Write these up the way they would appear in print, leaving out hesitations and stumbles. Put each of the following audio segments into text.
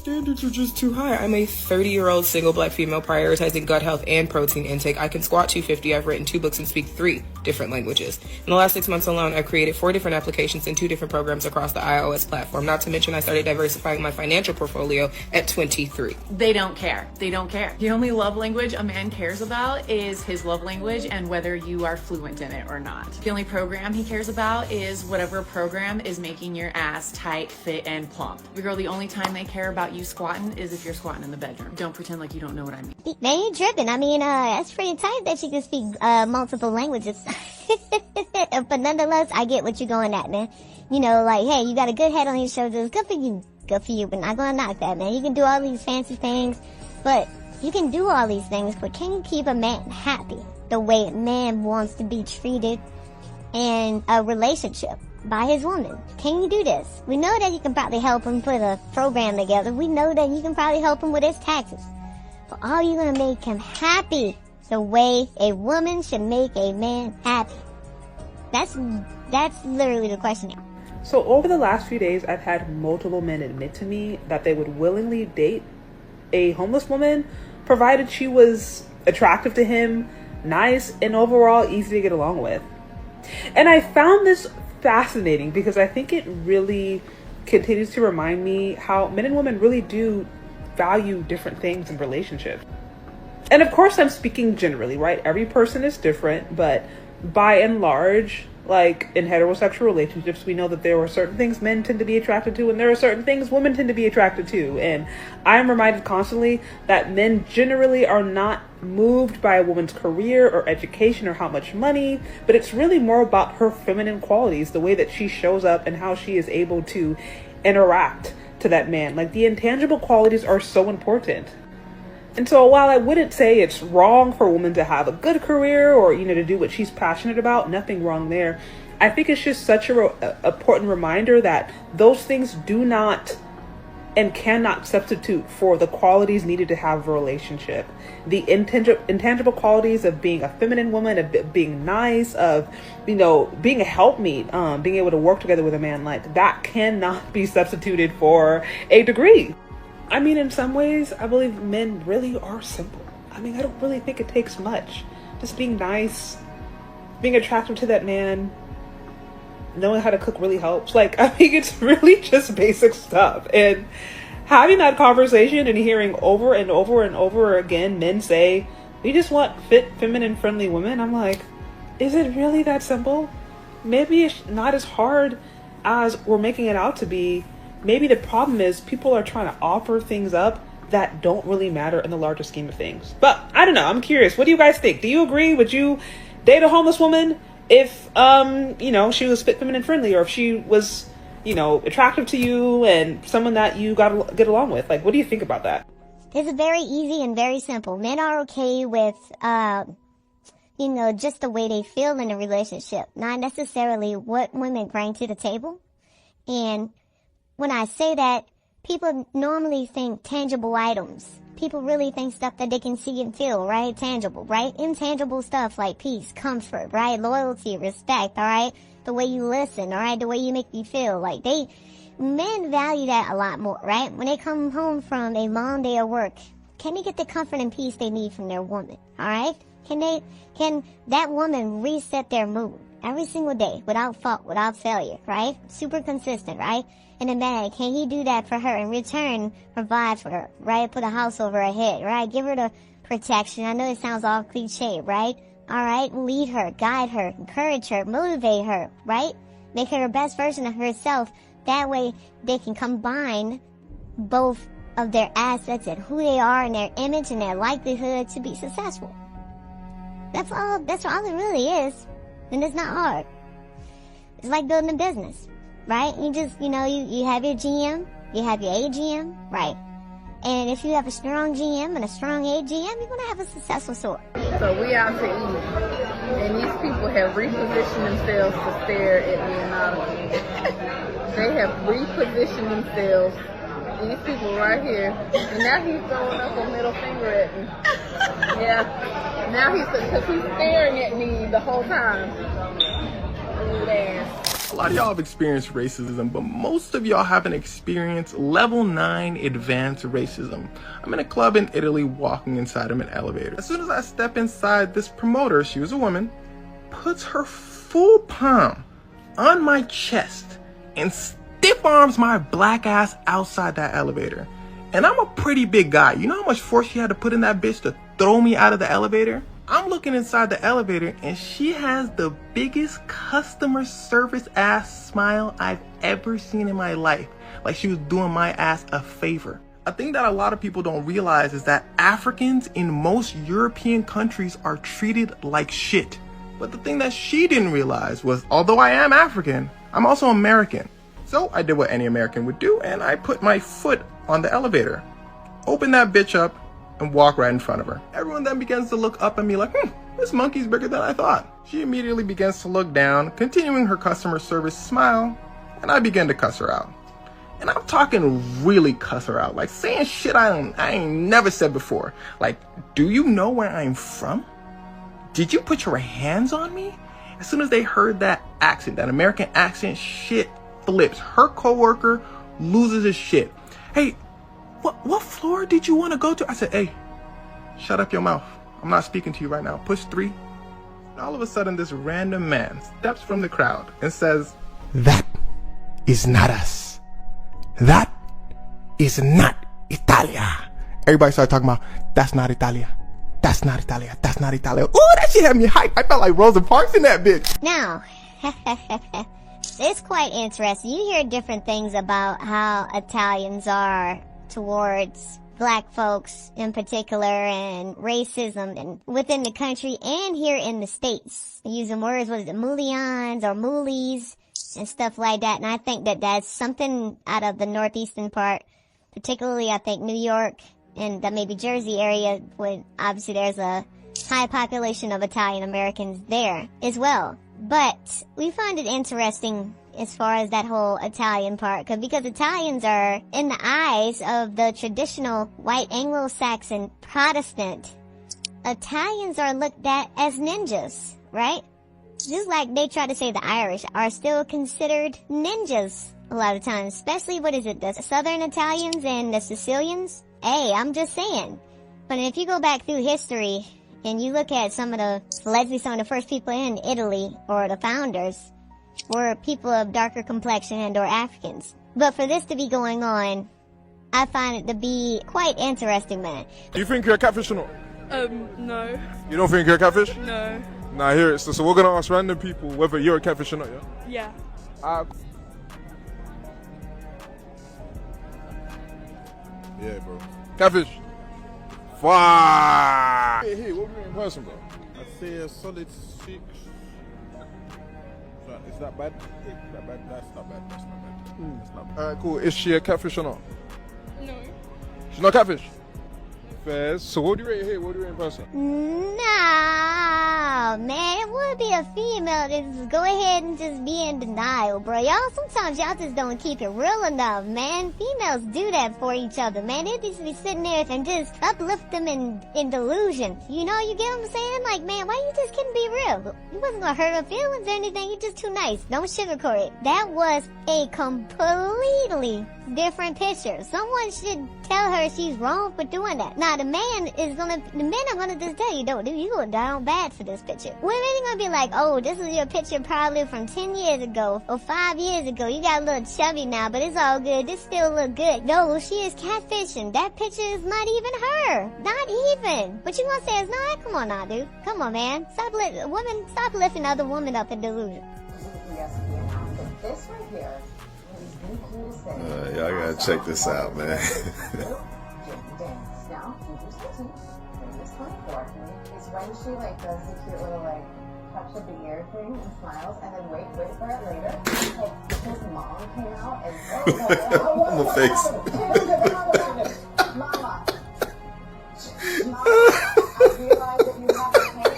standards are just too high. I'm a 30-year-old single black female prioritizing gut health and protein intake. I can squat 250. I've written 2 books and speak 3 different languages. In the last 6 months alone, I've created 4 different applications and 2 different programs across the iOS platform. Not to mention, I started diversifying my financial portfolio at 23. They don't care. They don't care. The only love language a man cares about is his love language and whether you are fluent in it or not. The only program he cares about is whatever program is making your ass tight, fit, and plump. Girl, the only time they care about you squatting is if you're squatting in the bedroom. Don't pretend like you don't know what I mean. Man, you tripping. I mean, that's pretty tight that you can speak multiple languages. But nonetheless, I get what you're going at, man. You know, like, hey, you got a good head on your shoulders. Good for you. Good for you. But not gonna knock that, man. You can do all these fancy things, but you can do all these things, but can you keep a man happy the way a man wants to be treated in a relationship by his woman? Can you do this? We know that you can probably help him put a program together. We know that you can probably help him with his taxes. But are you going to make him happy the way a woman should make a man happy? That's literally the question now. So over the last few days, I've had multiple men admit to me that they would willingly date a homeless woman, provided she was attractive to him, nice, and overall easy to get along with. And I found this fascinating because I think it really continues to remind me how men and women really do value different things in relationships. And of course, I'm speaking generally, right? Every person is different, but by and large, like in heterosexual relationships, we know that there are certain things men tend to be attracted to, and there are certain things women tend to be attracted to. And I'm reminded constantly that men generally are not moved by a woman's career or education or how much money, but it's really more about her feminine qualities, the way that she shows up and how she is able to interact to that man. Like, the intangible qualities are so important. And so while I wouldn't say it's wrong for a woman to have a good career or, you know, to do what she's passionate about, nothing wrong there, I think it's just such a important reminder that those things do not and cannot substitute for the qualities needed to have a relationship. The intangible qualities of being a feminine woman, of being nice, of, you know, being a helpmeet, being able to work together with a man, like that cannot be substituted for a degree. I mean, in some ways, I believe men really are simple. I mean, I don't really think it takes much. Just being nice, being attractive to that man, knowing how to cook really helps. Like, I mean, it's really just basic stuff. And having that conversation and hearing over and over and over again men say, we just want fit, feminine, friendly women. I'm like, is it really that simple? Maybe it's not as hard as we're making it out to be. Maybe the problem is people are trying to offer things up that don't really matter in the larger scheme of things. But I don't know. I'm curious. What do you guys think? Do you agree? Would you date a homeless woman if, you know, she was fit, feminine, friendly, or if she was, you know, attractive to you and someone that you got to get along with? Like, what do you think about that? It's very easy and very simple. Men are okay with, you know, just the way they feel in a relationship, not necessarily what women bring to the table. And when I say that, people normally think tangible items. People really think stuff that they can see and feel, right? Tangible, right? Intangible stuff like peace, comfort, right? Loyalty, respect, all right? The way you listen, all right? The way you make me feel. Like, men value that a lot more, right? When they come home from a long day of work, can they get the comfort and peace they need from their woman, all right? Can that woman reset their mood every single day without fault, without failure, right? Super consistent, right? And a man, can he do that for her? In return, provide for her, right? Put a house over her head, right? Give her the protection. I know it sounds all cliche, right? All right? Lead her, guide her, encourage her, motivate her, right? Make her the best version of herself. That way, they can combine both of their assets and who they are and their image and their likelihood to be successful. That's all it really is. And it's not hard. It's like building a business. Right? You just, you know, you have your GM, you have your AGM, right? And if you have a strong GM and a strong AGM, you're going to have a successful store. So we out to eat, and these people have repositioned themselves to stare at me and not at me. They have repositioned themselves, these people right here, and now he's throwing up a middle finger at me. Yeah, now because he's staring at me the whole time. Rude ass. A lot of y'all have experienced racism, but most of y'all haven't experienced level 9 advanced racism. I'm in a club in Italy walking inside of an elevator. As soon as I step inside, this promoter, she was a woman, puts her full palm on my chest and stiff arms my black ass outside that elevator. And I'm a pretty big guy. You know how much force she had to put in that bitch to throw me out of the elevator? I'm looking inside the elevator and she has the biggest customer service ass smile I've ever seen in my life. Like she was doing my ass a favor. A thing that a lot of people don't realize is that Africans in most European countries are treated like shit. But the thing that she didn't realize was, although I am African, I'm also American. So I did what any American would do and I put my foot on the elevator, opened that bitch up, and walk right in front of her. Everyone then begins to look up at me like, this monkey's bigger than I thought. She immediately begins to look down, continuing her customer service smile, and I begin to cuss her out. And I'm talking really cuss her out, like saying shit I ain't never said before. Like, do you know where I'm from? Did you put your hands on me? As soon as they heard that accent, that American accent, shit flips. Her coworker loses his shit. Hey, what floor did you want to go to? I said, hey, shut up your mouth. I'm not speaking to you right now. Push 3. And all of a sudden, this random man steps from the crowd and says, that is not us. That is not Italia. Everybody started talking about, that's not Italia. That's not Italia. That's not Italia. Ooh, that shit had me hyped. I felt like Rosa Parks in that bitch. Now, it's quite interesting. You hear different things about how Italians are towards black folks in particular and racism and within the country and here in the States. Using words, what is it, mullions or moolies and stuff like that. And I think that that's something out of the northeastern part, particularly I think New York and the maybe Jersey area, when obviously there's a high population of Italian Americans there as well. But we find it interesting as far as that whole Italian part, because Italians are, in the eyes of the traditional white Anglo-Saxon Protestant, Italians are looked at as ninjas, right? Just like they try to say the Irish are still considered ninjas a lot of times, especially, what is it, the Southern Italians and the Sicilians? Hey, I'm just saying. But if you go back through history and you look at some of the first people in Italy, or the founders, were people of darker complexion and or Africans. But for this to be going on, I find it to be quite interesting, man. Do you think you're a catfish or not? No. You don't think you're a catfish? No. Nah, here it is. So we're gonna ask random people whether you're a catfish or not, yeah? Yeah. Yeah, bro. Catfish. Fuck. Hey, what do you mean in person, bro? I'd say a solid 6. Is that bad? That's not bad. That's not bad. Alright, cool. Is she a catfish or not? No. She's not a catfish? Fair. So what do you rate here? What do you rate in person? No, man, it would be a female to just go ahead and just be in denial, bro. Sometimes y'all just don't keep it real enough, man. Females do that for each other, man. They just be sitting there and just uplift them in delusion. You know, you get what I'm saying? Like, man, why you just couldn't be real? You wasn't gonna hurt her feelings or anything. You just too nice. Don't sugarcoat it. That was a completely different picture. Someone should tell her she's wrong for doing that. Now, the men are gonna just tell you, dude, you going down bad for this picture. Women are gonna be like, oh, this is your picture probably from 10 years ago or 5 years ago. You got a little chubby now, but it's all good. This still look good. No, she is catfishing. That picture is not even her. Not even. But you gonna say it's not? Come on now, dude. Come on, man. Stop lifting other women up in delusion. This right here. Y'all gotta check this out, man. Now, Hebrews 13, Hebrews 24 is when she does the cute little touch of the ear thing and smiles, and then wait for it later. His mom came out and My face. Mama, I realize that you have a hand.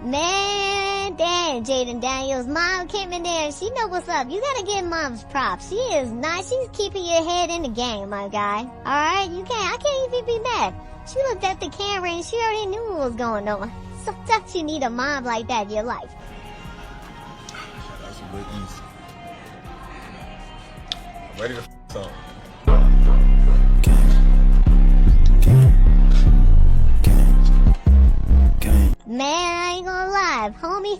Man, damn, Jaden Daniels' mom came in there and she know what's up. You gotta give mom's props. She is nice. She's keeping your head in the game, my guy. Alright, I can't even be mad. She looked at the camera and she already knew what was going on. Sometimes you need a mom like that in your life. but easy. I'm ready to some. Man, I ain't gonna lie, homie.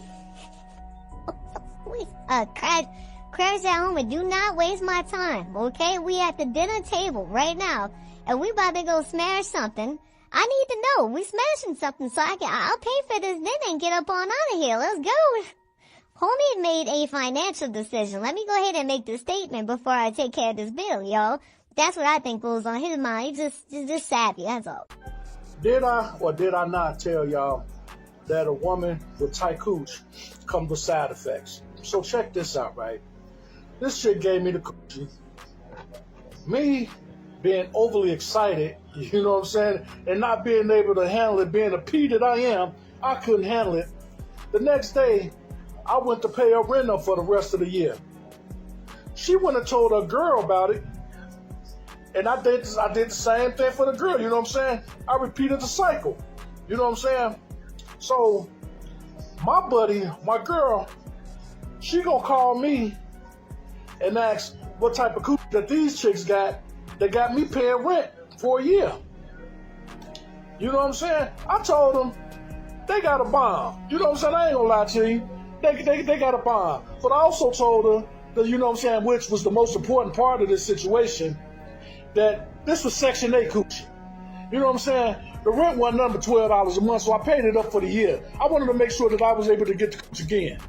Crash that homie, do not waste my time, okay? We at the dinner table right now, and we about to go smash something. I need to know, we smashing something so I'll pay for this dinner and get up on out of here. Let's go. Homie made a financial decision. Let me go ahead and make the statement before I take care of this bill, y'all. That's what I think goes on his mind. He's just savvy, that's all. Did I or did I not tell y'all that a woman with tight cooch comes with side effects? So check this out, right? This chick gave me the coochie. Me being overly excited, you know what I'm saying, and not being able to handle it, being a P that I am, I couldn't handle it. The next day, I went to pay her rent up for the rest of the year. She went and told her girl about it, and I did the same thing for the girl, you know what I'm saying? I repeated the cycle, you know what I'm saying? So, my buddy, my girl, she gonna call me and ask what type of coochie that these chicks got that got me paying rent for a year. You know what I'm saying? I told them they got a bomb. You know what I'm saying? I ain't gonna lie to you. They got a bomb. But I also told her that, you know what I'm saying, which was the most important part of this situation, that this was Section 8 coochie. You know what I'm saying? The rent wasn't number $12 a month, so I paid it up for the year. I wanted to make sure that I was able to get the coochie again.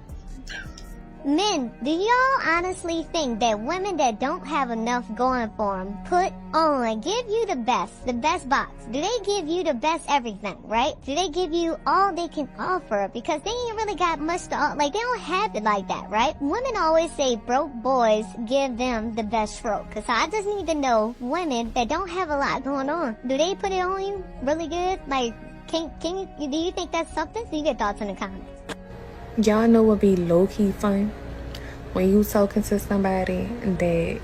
Men, do y'all honestly think that women that don't have enough going for them put on and give you the best box? Do they give you the best everything, right? Do they give you all they can offer? Because they ain't really got much to offer. Like, they don't have it like that, right? Women always say broke boys give them the best stroke. Cause I just need to know, women that don't have a lot going on, do they put it on you really good? Like, do you think that's something? So you get thoughts in the comments. Y'all know what be low-key fun? When you talking to somebody that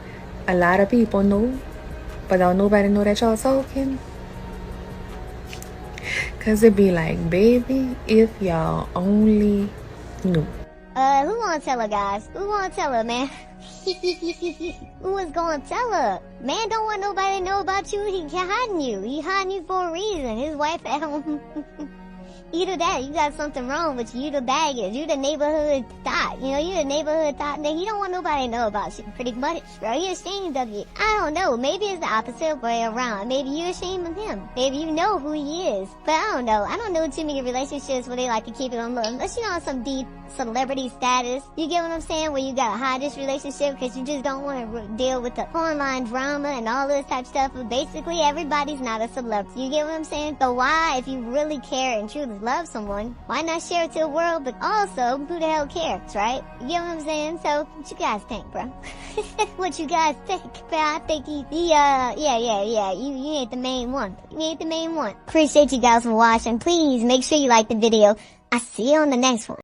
a lot of people know, but don't nobody know that y'all talking. Cause it be like, baby, if y'all only knew. Who wanna tell her, guys? Who wanna tell her, man? Who is gonna tell her? Man don't want nobody to know about you. He hiding you. He hiding you for a reason. His wife at home. Either that, you got something wrong with you. You the baggage. You the neighborhood thought. You know, you the neighborhood thought that he don't want nobody to know about you. Pretty much, bro. He ashamed of you. I don't know. Maybe it's the opposite way around. Maybe you're ashamed of him. Maybe you know who he is. But I don't know. I don't know too many relationships where they like to keep it on low. Unless you're on some deep celebrity status. You get what I'm saying? Where you gotta hide this relationship because you just don't want to deal with the online drama and all this type of stuff. But basically, everybody's not a celebrity. You get what I'm saying? So why, if you really care and truly love someone, why not share it to the world? But also, who the hell cares, right? You get what I'm saying? So, what you guys think, bro? What you guys think? But I think you ain't the main one. You ain't the main one. Appreciate you guys for watching. Please make sure you like the video. I'll see you on the next one.